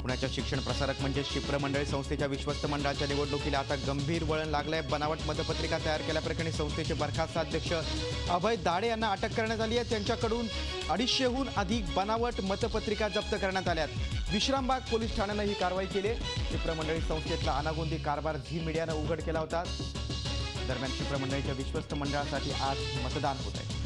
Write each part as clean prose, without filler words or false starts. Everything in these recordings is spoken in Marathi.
पुण्याच्या शिक्षण प्रसारक म्हणजे शिप्र मंडळी संस्थेच्या विश्वस्त मंडळाच्या निवडणुकीला आता गंभीर वळण लागलंय। बनावट मतपत्रिका तयार केल्याप्रकरणी संस्थेचे बरखास्त अध्यक्ष अभय दाढे यांना अटक करण्यात आली आहे। त्यांच्याकडून 250हून अधिक बनावट मतपत्रिका जप्त करण्यात आल्यात। विश्रामबाग पोलीस ठाण्याने ही कारवाई केली। शिप्र मंडळी संस्थेतला अनागोंदी कारभार झी मीडियाने उघड केला होता। दरम्यान शिप्र मंडळीच्या विश्वस्त मंडळासाठी आज मतदान होत आहे।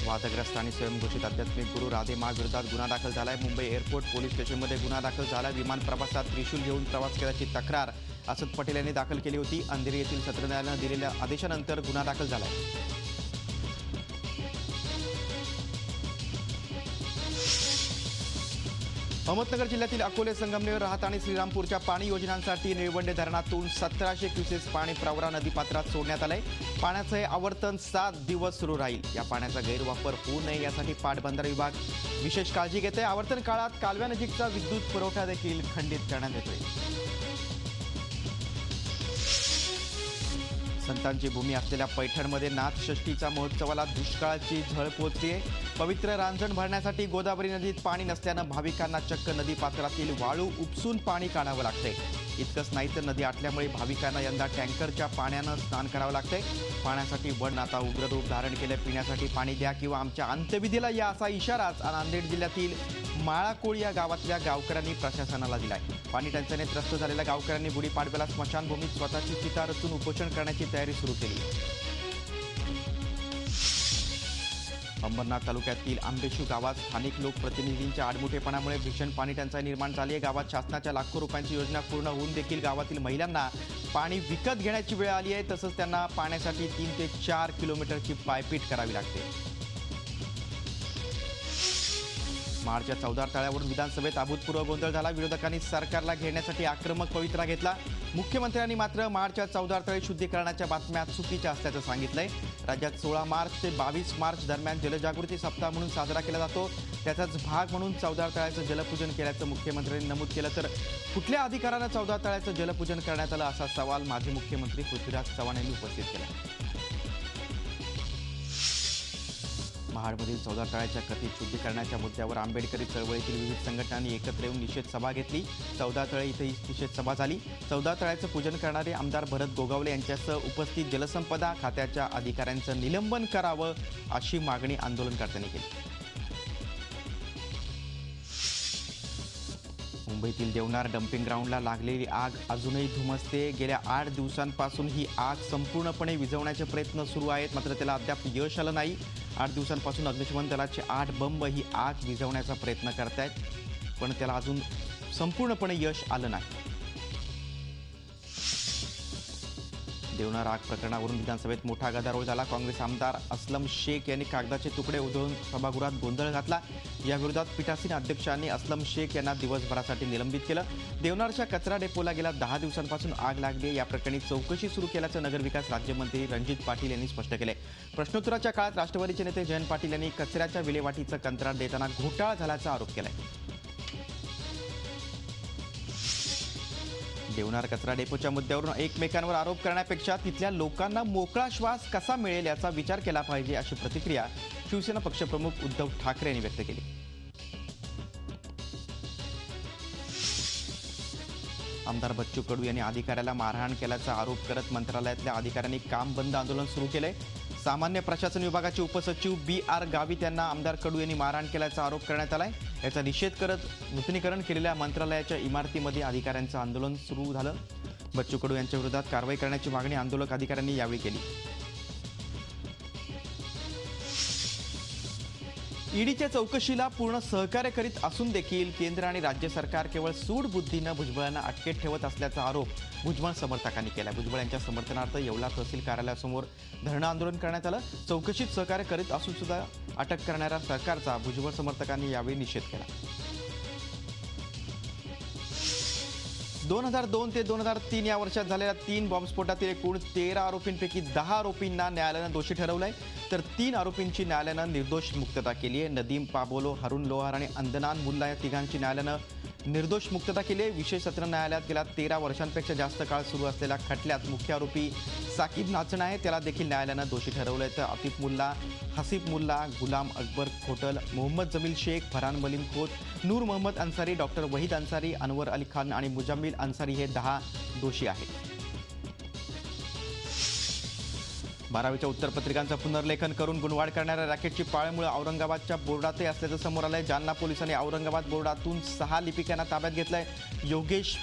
वादग्रस्त आणि स्वयंघोषित आध्यात्मिक गुरु राधे मा विरोधात गुन्हा दाखल झालाय। मुंबई एअरपोर्ट पोलीस स्टेशनमध्ये गुन्हा दाखल झाला। विमान प्रवासात त्रिशूल घेऊन प्रवास केल्याची तक्रार असद पटेल यांनी दाखल केली होती। अंधेरी येथील सत्र न्यायालयाने दिलेल्या आदेशानंतर गुन्हा दाखल झालाय। अहमदनगर जिल्ह्यातील अकोले, संगमनेर, राहत आणि श्रीरामपूरच्या पाणी योजनांसाठी निळवंडे धरणातून 1700 क्युसेस पाणी प्रवरा नदीपात्रात सोडण्यात आलंय। पाण्याचं हे आवर्तन 7 दिवस सुरू राहील। या पाण्याचा गैरवापर होऊ नये यासाठी पाटबंधारे विभाग विशेष काळजी घेते। आवर्तन काळात कालव्यानजीकचा विद्युत पुरवठा देखील खंडित करण्यात येतोय। संतांची भूमी असलेल्या पैठणमध्ये नाथषष्ठीच्या महोत्सवाला दुष्काळाची झळ पोहोचली आहे। पवित्र रांजण भरण्यासाठी गोदावरी नदीत पाणी नसल्यानं भाविकांना चक्क नदीपात्रातील वाळू उपसून पाणी काढावं लागतंय। इतकंच नाही तर नदी आटल्यामुळे भाविकांना यंदा टँकरच्या पाण्यानं स्नान करावं लागतंय। पाण्यासाठी वन आता उग्र रूप धारण केलं। पिण्यासाठी पाणी द्या किंवा आमच्या अंत्यविधीला या असा इशाराच नांदेड जिल्ह्यातील माळाकोळी या गावातल्या गावकऱ्यांनी प्रशासनाला दिलाय। पाणी टंचाईने त्रस्त झालेल्या गावकऱ्यांनी गुढीपाडव्याला स्मशानभूमीत स्वतःची चिता रचून उपोषण करण्याची तयारी सुरू केली। अंबरनाथ तालुक्यातील आंबेशू गावात स्थानिक लोकप्रतिनिधींच्या आडमुठेपणामुळे भीषण पाणी टंचाई निर्माण झाली आहे। गावात शासनाच्या लाखो रुपयांची योजना पूर्ण होऊन देखील गावातील महिलांना पाणी विकत घेण्याची वेळ आली आहे। तसंच त्यांना पाण्यासाठी 3 ते 4 किलोमीटरची पायपीट करावी लागते। महाडच्या चौदार तळ्यावरून विधानसभेत अभूतपूर्व गोंधळ झाला। विरोधकांनी सरकारला घेण्यासाठी आक्रमक पवित्रा घेतला। मुख्यमंत्र्यांनी मात्र महाडच्या चौदार तळे शुद्धीकरणाच्या बातम्या चुकीच्या असल्याचं सांगितलंय। राज्यात 16 मार्च ते 22 मार्च दरम्यान जलजागृती सप्ताह म्हणून साजरा केला जातो। त्याचाच भाग म्हणून चौदार तळ्याचं जलपूजन केल्याचं मुख्यमंत्र्यांनी नमूद केलं। तर कुठल्या अधिकारानं चौदार तळ्याचं जलपूजन करण्यात आलं असा सवाल माजी मुख्यमंत्री पृथ्वीराज चव्हाण यांनी उपस्थित केला। महाडमधील चौदार तळ्याच्या कथित शुद्धीकरणाच्या मुद्द्यावर आंबेडकरी चळवळीतील विविध संघटनांनी एकत्र येऊन निषेध सभा घेतली। चौदार तळे इथं ही निषेध सभा झाली। चौदार तळ्याचं पूजन करणारे आमदार भरत गोगावले यांच्यासह उपस्थित जलसंपदा खात्याच्या अधिकाऱ्यांचं निलंबन करावं अशी मागणी आंदोलनकर्त्यांनी केली। मुंबईतील देवनार डम्पिंग ग्राउंडला लागलेली आग अजूनही धुमसते। गेल्या 8 दिवसांपासून ही आग संपूर्णपणे विझवण्याचे प्रयत्न सुरू आहेत, मात्र त्याला अद्याप यश आलं नाही। 8 दिवसांपासून अग्निशमन दलाचे 8 बंब ही आग विझवण्याचा प्रयत्न करतायत, पण त्याला अजून संपूर्णपणे यश आलं नाही। देवनार आग प्रकरणावरून विधानसभेत मोठा गदारोळ झाला। काँग्रेस आमदार असलम शेख यांनी कागदाचे तुकडे उधळून सभागृहात गोंधळ घातला। या विरोधात पीठासीन अध्यक्षांनी असलम शेख यांना दिवसभरासाठी निलंबित केलं। देवनारच्या कचरा डेपोला गेल्या 10 दिवसांपासून आग लागली। या प्रकरणी चौकशी सुरू केल्याचं नगरविकास राज्यमंत्री रणजित पाटील यांनी स्पष्ट केले। प्रश्नोत्तराच्या काळात राष्ट्रवादीचे नेते जयंत पाटील यांनी कचऱ्याच्या विल्हेवाटीचं कंत्राट देताना घोटाळा झाल्याचा आरोप केलाय। देवनार कचरा डेपोच्या मुद्द्यावरून एकमेकांवर आरोप करण्यापेक्षा तिथल्या लोकांना मोकळा श्वास कसा मिळेल याचा विचार केला पाहिजे अशी प्रतिक्रिया शिवसेना पक्षप्रमुख उद्धव ठाकरे यांनी व्यक्त केली। आमदार बच्चू कडू यांनी अधिकाऱ्याला मारहाण केल्याचा आरोप करत मंत्रालयातल्या अधिकाऱ्यांनी काम बंद आंदोलन सुरू केलंय। सामान्य प्रशासन विभागाचे उपसचिव BR गावित यांना आमदार कडू यांनी मारहाण केल्याचा आरोप करण्यात आलाय। याचा निषेध करत नूतनीकरण केलेल्या मंत्रालयाच्या इमारतीमध्ये अधिकाऱ्यांचं आंदोलन सुरू झालं। बच्चू कडू यांच्या विरोधात कारवाई करण्याची मागणी आंदोलक अधिकाऱ्यांनी यावेळी केली। ईडीच्या चौकशीला पूर्ण सहकार्य करीत असून देखील केंद्र आणि राज्य सरकार केवळ सूडबुद्धीनं भुजबळांना अटकेत ठेवत असल्याचा आरोप भुजबळ समर्थकांनी केला। भुजबळ यांच्या समर्थनार्थ येवला तहसील कार्यालयासमोर धरणं आंदोलन करण्यात आलं। चौकशीत सहकार्य करीत असून सुद्धा अटक करणाऱ्या सरकारचा भुजबळ समर्थकांनी यावेळी निषेध केला। 2002 ते 2003 या वर्षात झालेल्या 3 बॉम्बस्फोटातील एकूण 13 आरोपींपैकी 10 आरोपींना न्यायालयानं दोषी ठरवलंय, तर 3 आरोपींची न्यायालयानं निर्दोष मुक्तता केली आहे। नदीम पाबोलो, हरुण लोहार आणि अंदनान मुल्ला या तिघांची न्यायालयानं निर्दोष मुक्तता केली आहे. विशेष सत्र न्यायालयात गेल्या 13 वर्षांपेक्षा जास्त काळ सुरू असलेल्या खटल्यात मुख्य आरोपी साकीब नाचण आहे, त्याला देखील न्यायालयानं दोषी ठरवलं आहे. तर आतिफ मुल्ला, हसीब मुल्ला, गुलाम अकबर खोटल, मोहम्मद जमील शेख, फरहान मलिम खोत, नूर मोहम्मद अन्सारी, डॉक्टर वहीद अन्सारी, अनवर अली खान आणि मुजम्मिल अन्सारी हे 10 दोषी आहेत. 12वीच्या उत्तरपत्रिकांचं पुनर्लेखन करून गुणवाढ करणाऱ्या रॅकेटची पाळमुळे औरंगाबादच्या बोर्डातही असल्याचं समोर आलंय. जालना पोलिसांनी औरंगाबाद बोर्डातून 6 लिपिकांना ताब्यात घेतलंय. योगेश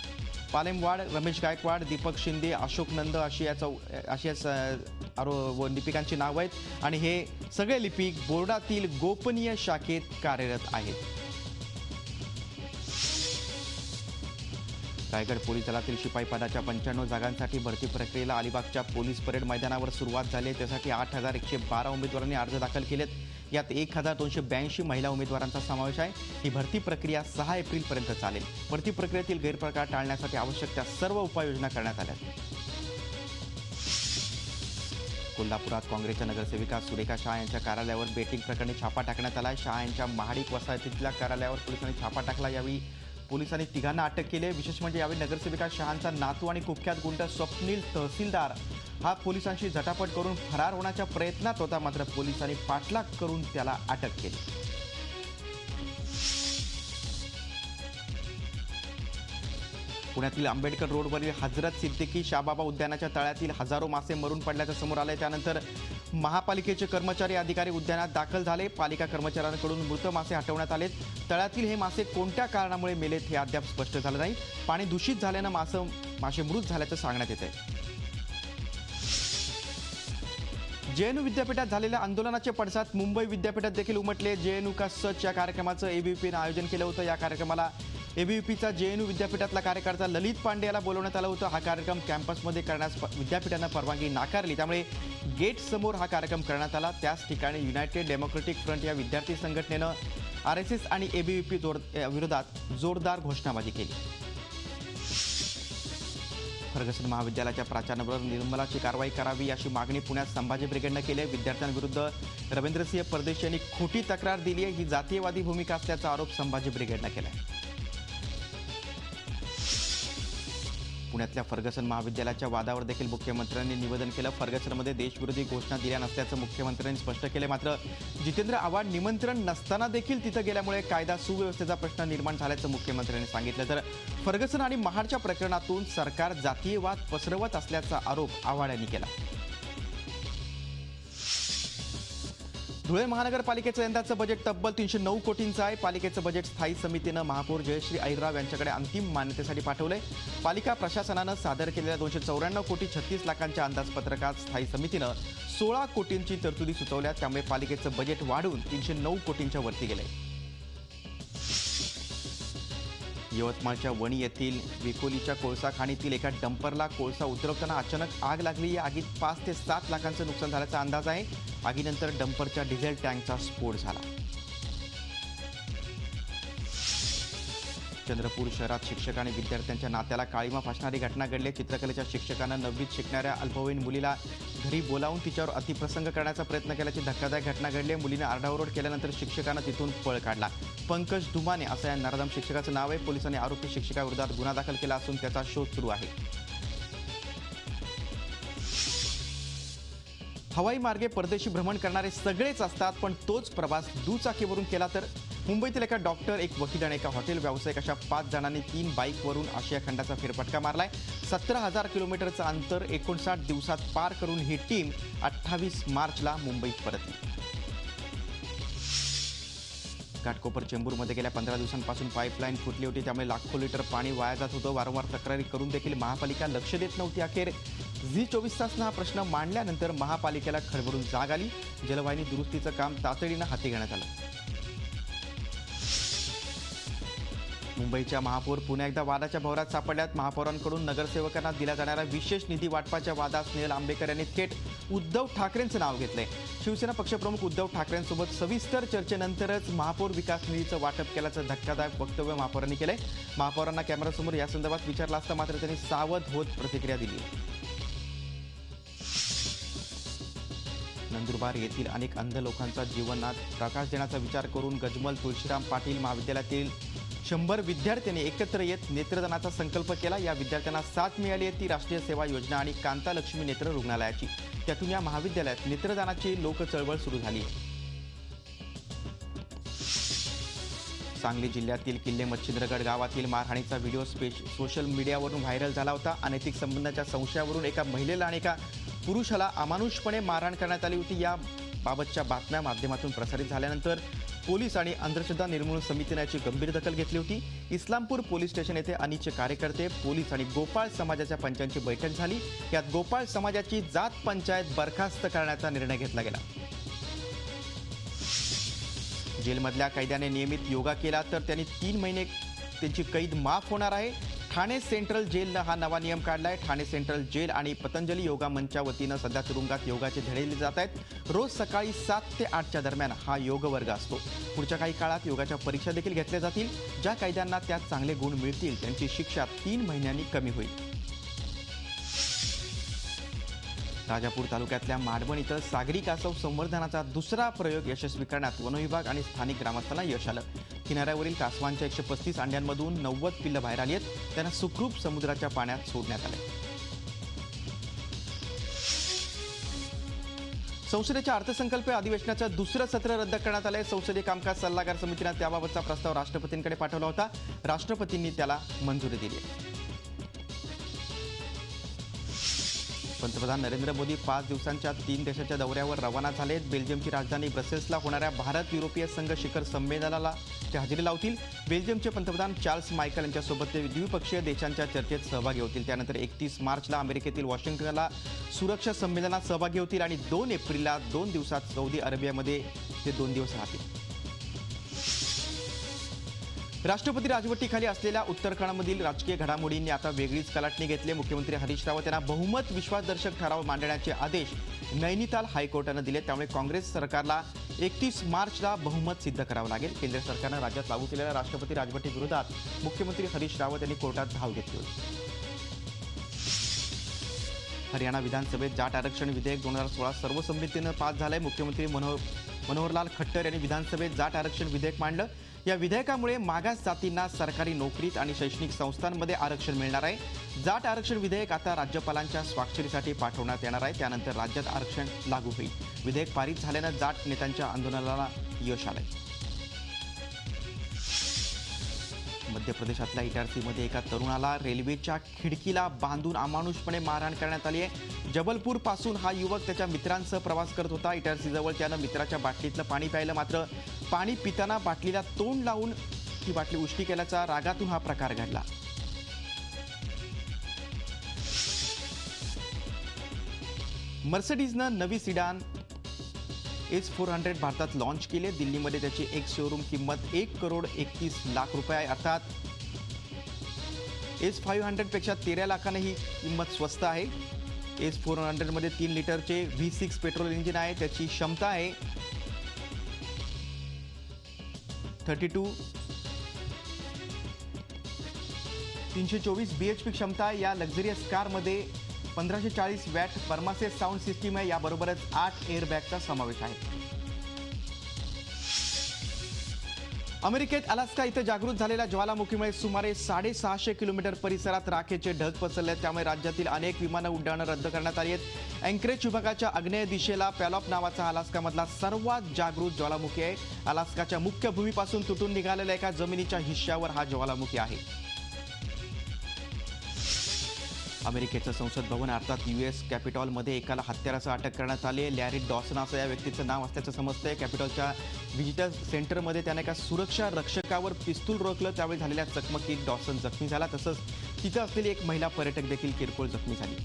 पालेमवाड, रमेश गायकवाड, दीपक शिंदे, अशोक नंद अशी लिपिकांची नावं आहेत आणि हे सगळे लिपिक बोर्डातील गोपनीय शाखेत कार्यरत आहेत. रायगड पोलीस दलातील शिपाई पदाच्या 95 जागांसाठी भरती प्रक्रियेला अलिबागच्या पोलीस परेड मैदानावर सुरुवात झाली आहे. त्यासाठी 8,112 उमेदवारांनी अर्ज दाखल केलेत. यात 1,282 महिला उमेदवारांचा समावेश आहे. ही भरती प्रक्रिया 6 एप्रिलपर्यंत चालेल. भरती प्रक्रियेतील गैरप्रकार टाळण्यासाठी आवश्यक त्या सर्व उपाययोजना करण्यात आल्या. कोल्हापुरात काँग्रेसच्या नगरसेविका सुरेखा शहा यांच्या कार्यालयावर बेटिंग प्रकरणी छापा टाकण्यात आला आहे. शहा यांच्या महाडिक वसाहतीतल्या कार्यालयावर पोलिसांनी छापा टाकला. यावेळी पोलिसांनी 3घांना अटक केली आहे. विशेष म्हणजे यावेळी नगरसेविका शहांचा नातू आणि कुख्यात गुंड स्वप्नील तहसीलदार हा पोलिसांशी झटापट करून फरार होण्याच्या प्रयत्नात होता, मात्र पोलिसांनी पाठलाग करून त्याला अटक केली. पुण्यातील आंबेडकर रोडवरील हजरत सिद्दीकी शाहबाबा उद्यानाच्या तळ्यातील हजारो मासे मरून पडल्याचं समोर आलंय. त्यानंतर महापालिकेचे कर्मचारी अधिकारी उद्यानात दाखल झाले. पालिका कर्मचाऱ्यांकडून मृत मासे हटवण्यात आलेत. तळ्यातील हे मासे कोणत्या कारणामुळे मेलेत हे अद्याप स्पष्ट झालं नाही. पाणी दूषित झाल्यानं मासे मृत झाल्याचं सांगण्यात येत आहे. जेएनयू विद्यापीठात झालेल्या आंदोलनाचे पडसाद मुंबई विद्यापीठात देखील उमटले. जेएनयू का सच या कार्यक्रमाचं एबीव्हीपीनं आयोजन केलं होतं. या कार्यक्रमाला एबीव्हीपीचा जेएनयू विद्यापीठातला कार्यकर्ता ललित पांडे याला बोलवण्यात आलं होतं. हा कार्यक्रम कॅम्पसमध्ये करण्यास विद्यापीठानं परवानगी नाकारली, त्यामुळे गेट समोर हा कार्यक्रम करण्यात आला. त्याच ठिकाणी युनायटेड डेमोक्रेटिक फ्रंट या विद्यार्थी संघटनेनं आरएसएस आणि एबीव्हीपी विरोधात जोरदार घोषणाबाजी केली. फर्गसन महाविद्यालयाच्या प्राचार्यांवर निर्मलाची कारवाई करावी अशी मागणी पुण्यात संभाजी ब्रिगेडनं केली आहे. विद्यार्थ्यांविरुद्ध रवींद्रसिंह परदेशी यांनी खोटी तक्रार दिली आहे. ही जातीयवादी भूमिका असल्याचा आरोप संभाजी ब्रिगेडनं केला आहे. पुण्यातल्या फर्गसन महाविद्यालयाच्या वादावर देखील मुख्यमंत्र्यांनी निवेदन केलं. फर्गसनमध्ये देशविरोधी घोषणा दिल्या नसल्याचं मुख्यमंत्र्यांनी स्पष्ट केलं. मात्र जितेंद्र आव्हाड निमंत्रण नसताना देखील तिथं गेल्यामुळे कायदा सुव्यवस्थेचा प्रश्न निर्माण झाल्याचं मुख्यमंत्र्यांनी सांगितलं. तर फर्गसन आणि महाडच्या प्रकरणातून सरकार जातीयवाद पसरवत असल्याचा आरोप आव्हाड यांनी केला. धुळे महानगरपालिकेचं यंदाचं बजेट तब्बल 309 कोटींचं आहे. पालिकेचं बजेट स्थायी समितीनं महापौर जयश्री अहिरराव यांच्याकडे अंतिम मान्यतेसाठी पाठवलंय. पालिका प्रशासनानं सादर केलेल्या 294 कोटी 36 लाखांच्या अंदाजपत्रकात स्थायी समितीनं 16 कोटींची तरतुदी सुचवल्या. त्यामुळे पालिकेचं बजेट वाढून 309 कोटींच्या वरती गेलंय. यवतमाळच्या वणी येथील विकोलीच्या कोळसा खाणीतील एका डंपरला कोळसा उतरवताना अचानक आग लागली. या आगीत 5 ते 7 लाखांचं नुकसान झाल्याचा अंदाज आहे. आगीनंतर डंपरच्या डिझेल टँकचा स्फोट झाला. चंद्रपूर शहरात शिक्षक आणि विद्यार्थ्यांच्या नात्याला काळीमा फासणारी घटना घडली. चित्रकलेच्या शिक्षकानं 9वीत शिकणाऱ्या अल्पवयीन मुलीला घरी बोलावून तिच्यावर अतिप्रसंग करण्याचा प्रयत्न केल्याची धक्कादायक घटना घडली. मुलीने आरडाओरड केल्यानंतर शिक्षकानं तिथून पळ काढला. पंकज धुमाने असं या नराधम शिक्षकाचं नाव आहे. पोलिसांनी आरोपी शिक्षकाविरोधात गुन्हा दाखल केला असून त्याचा शोध सुरू आहे. हवाई मार्गे परदेशी भ्रमण करणारे सगळेच असतात, पण तोच प्रवास दुचाकीवरून केला तर? मुंबईतील एका डॉक्टर, एक वकील आणि एका हॉटेल व्यावसायिक अशा 5 जणांनी 3 बाईकवरून आशिया खंडाचा फेरफटका मारलाय. 17,000 किलोमीटरचं अंतर 59 दिवसात पार करून ही टीम 28 मार्चला मुंबईत परतली. घाटकोपर चेंबूरमध्ये गेल्या 15 दिवसांपासून पाईपलाईन फुटली होती, त्यामुळे लाखो लिटर पाणी वाया जात होतं. वारंवार तक्रारी करून देखील महापालिका लक्ष देत नव्हती. अखेर झी24 तासनं हा प्रश्न मांडल्यानंतर महापालिकेला खडबडून जाग आली. जलवाहिनी दुरुस्तीचं काम तातडीनं हाती घेण्यात आलं. मुंबईच्या महापौर पुन्हा एकदा वादाच्या भोवऱ्यात सापडल्यात. महापौरांकडून नगरसेवकांना दिला जाणाऱ्या विशेष निधी वाटपाच्या वादात स्नेहल आंबेकर यांनी थेट उद्धव ठाकरेंचं नाव घेतलंय. शिवसेना पक्षप्रमुख उद्धव ठाकरेंसोबत सविस्तर चर्चेनंतरच महापौर विकास निधीचं वाटप केल्याचं धक्कादायक वक्तव्य महापौरांनी केलंय. महापौरांना कॅमेरासमोर या संदर्भात विचारलं असता मात्र त्यांनी सावध होत प्रतिक्रिया दिली. नंदुरबार येथील अनेक अंध लोकांचा जीवनात प्रकाश देण्याचा विचार करून गजमल तुळशीराम पाटील महाविद्यालयातील 100 विद्यार्थ्यांनी एकत्र येत नेत्रदानाचा संकल्प केला. या विद्यार्थ्यांना साथ मिळाली आहे ती राष्ट्रीय सेवा योजना आणि कांतालक्ष्मी नेत्र रुग्णालयाची. त्यातून या महाविद्यालयात नेत्रदानाची लोक चळवळ सुरू झाली आहे. सांगली जिल्ह्यातील किल्ले मच्छिंद्रगड गावातील मारहाणीचा व्हिडिओ सोशल मीडियावरून व्हायरल झाला होता. अनैतिक संबंधाच्या संशयावरून एका महिलेला आणि एका पुरुषाला अमानुषपणे मारहाण करण्यात आली होती. या बाबतच्या बातम्या माध्यमातून प्रसारित झाल्यानंतर पोलीस आणि अंधश्रद्धा निर्मूलन समितीने याची गंभीर दखल घेतली होती. इस्लामपूर पोलीस स्टेशन येथे अनिच्छे कार्यकर्ते, पोलीस आणि गोपाळ समाजाच्या पंचांची बैठक झाली. यात गोपाळ समाजाची जात पंचायत बरखास्त करण्याचा निर्णय घेतला गेला. जेलमधल्या कैद्याने नियमित योगा केला तर त्यांनी 3 महिने त्यांची कैद माफ होणार आहे. ठाणे सेंट्रल जेलनं हा नवा नियम काढला आहे. ठाणे सेंट्रल जेल आणि पतंजली योगा मंचच्या वतीनं सध्या तुरुंगात योगाचे धडे दिले जात आहेत. रोज सकाळी 7 ते 8च्या दरम्यान हा योग वर्ग असतो. पुढच्या काही काळात योगाच्या परीक्षा देखील घेतल्या जातील. ज्या कैद्यांना त्यात चांगले गुण मिळतील त्यांची शिक्षा 3 महिन्यांनी कमी होईल. राजापूर तालुक्यातल्या माडवण इथं सागरी कासव संवर्धनाचा दुसरा प्रयोग यशस्वी करण्यात वनविभाग आणि स्थानिक ग्रामस्थांना यश आलं. किनाऱ्यावरील कासवांच्या 135 अंड्यांमधून 90 पिल्लं बाहेर आली आहेत. त्यांना सुखरूप समुद्राच्या पाण्यात सोडण्यात आले. संसदेच्या अर्थसंकल्प अधिवेशनाचं दुसरं सत्र रद्द करण्यात आलंय. संसदीय कामकाज सल्लागार समितीने त्याबाबतचा प्रस्ताव राष्ट्रपतींकडे पाठवला होता. राष्ट्रपतींनी त्याला मंजुरी दिली आहे. पंतप्रधान नरेंद्र मोदी 5 दिवसांच्या 3 देशाच्या दौऱ्यावर रवाना झालेत. बेल्जियमची राजधानी ब्रसेल्सला होणाऱ्या भारत युरोपीय संघ शिखर संमेलनाला ते हजेरी लावतील. बेल्जियमचे पंतप्रधान चार्ल्स मायकल यांच्यासोबत ते द्विपक्षीय देशांच्या चर्चेत सहभागी होतील. त्यानंतर 31 मार्चला अमेरिकेतील वॉशिंग्टनला सुरक्षा संमेलनात सहभागी होतील आणि 2 एप्रिलला 2 दिवसात सौदी अरेबियामध्ये ते 2 दिवस राहतील. राष्ट्रपती राजवटीखाली असलेल्या उत्तराखंडमधील राजकीय घडामोडींनी आता वेगळीच कलाटणी घेतली. मुख्यमंत्री हरीश रावत यांना बहुमत विश्वासदर्शक ठराव मांडण्याचे आदेश नैनिताल हायकोर्टानं दिले. त्यामुळे काँग्रेस सरकारला 31 मार्चला बहुमत सिद्ध करावं लागेल. केंद्र सरकारनं राज्यात लागू केलेल्या राष्ट्रपती राजवटीविरोधात मुख्यमंत्री हरीश रावत यांनी कोर्टात धाव घेतली होती. हरियाणा विधानसभेत जाट आरक्षण विधेयक 2016 सर्वसंमतीनं पास झालंय. मुख्यमंत्री मनोहरलाल खट्टर यांनी विधानसभेत जाट आरक्षण विधेयक मांडलं. या विधेयकामुळे मागास जातींना सरकारी नोकरीत आणि शैक्षणिक संस्थांमध्ये आरक्षण मिळणार आहे. जाट आरक्षण विधेयक आता राज्यपालांच्या स्वाक्षरीसाठी पाठवण्यात येणार आहे. त्यानंतर राज्यात आरक्षण लागू होईल. विधेयक पारित झाल्यानं जाट नेत्यांच्या आंदोलनाला यश आलंय. मध्य प्रदेशातल्या इटारसीमध्ये एका तरुणाला रेल्वेच्या खिडकीला बांधून अमानुषपणे मारहाण करण्यात आली आहे. जबलपूर पासून हा युवक त्याच्या मित्रांसह प्रवास करत होता. इटारसीजवळ त्यानं मित्राच्या बाटलीतलं पाणी प्यायलं. मात्र पाणी पिताना बाटलीला तोंड लावून ती बाटली उलटी केल्याचा रागातून हा प्रकार घडला. मर्सिडीजनं नवी सिडान S400 भारतात लॉन्च केले. दिल्लीमध्ये त्याची एक शोरूम किंमत 1,31,00,000 रुपये आहे. अर्थात S500 पेक्षा 13 लाखांनी ही किंमत स्वस्त आहे. S400 मध्ये 3 लिटरचे V6 पेट्रोल इंजिन आहे. त्याची क्षमता आहे 324 bhp क्षमता. या लक्झरियस कारमध्ये 1540 वॅट परमासेस साऊंड सिस्टीम आहे. याबरोबरच 8 एअरबॅगचा समावेश आहे. अमेरिकेत अलास्का इथं जागृत झालेल्या ज्वालामुखीमुळे सुमारे 650 किलोमीटर परिसरात राखेचे ढग पसरले. त्यामुळे राज्यातील अनेक विमानं उड्डाणं रद्द करण्यात आली आहेत. अँकरेज विभागाच्या आग्नेय दिशेला पॅलॉप नावाचा अलास्कामधला सर्वात जागृत ज्वालामुखी आहे. अलास्काच्या मुख्य भूमीपासून तुटून निघालेल्या एका जमिनीच्या हिश्श्यावर हा ज्वालामुखी आहे. अमेरिकेचं संसद भवन अर्थात US कॅपिटॉलमध्ये एकाला हत्यारासह अटक करण्यात आली. लॅरी डॉसन असं या व्यक्तीचं नाव असल्याचं समजतंय. कॅपिटॉलच्या व्हिजिटर सेंटरमध्ये त्याने एका सुरक्षा रक्षकावर पिस्तूल रोखलं. त्यावेळी झालेल्या चकमकीत डॉसन जखमी झाला. तसंच तिथं असलेली एक महिला पर्यटक देखील किरकोळ जखमी झाली.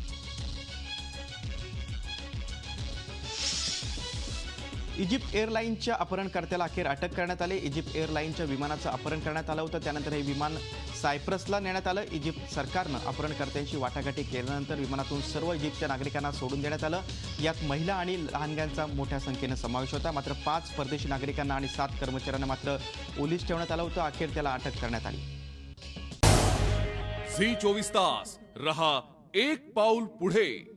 इजिप्त एअरलाईनच्या अपहरणकर्त्याला अखेर अटक करण्यात आली. इजिप्त एअरलाईनच्या विमानाचं अपहरण करण्यात आलं होतं. त्यानंतर हे विमान सायप्रसला नेण्यात आलं. इजिप्त सरकारनं अपहरणकर्त्यांशी वाटाघाटी केल्यानंतर विमानातून सर्व इजिप्तच्या नागरिकांना सोडून देण्यात आलं. यात महिला आणि लहानग्यांचा मोठ्या संख्येनं समावेश होता. मात्र 5 परदेशी नागरिकांना आणि 7 कर्मचाऱ्यांना मात्र ओलीस ठेवण्यात आलं होतं. अखेर त्याला अटक करण्यात आली. झी 24 तास रहा एक पाऊल पुढे.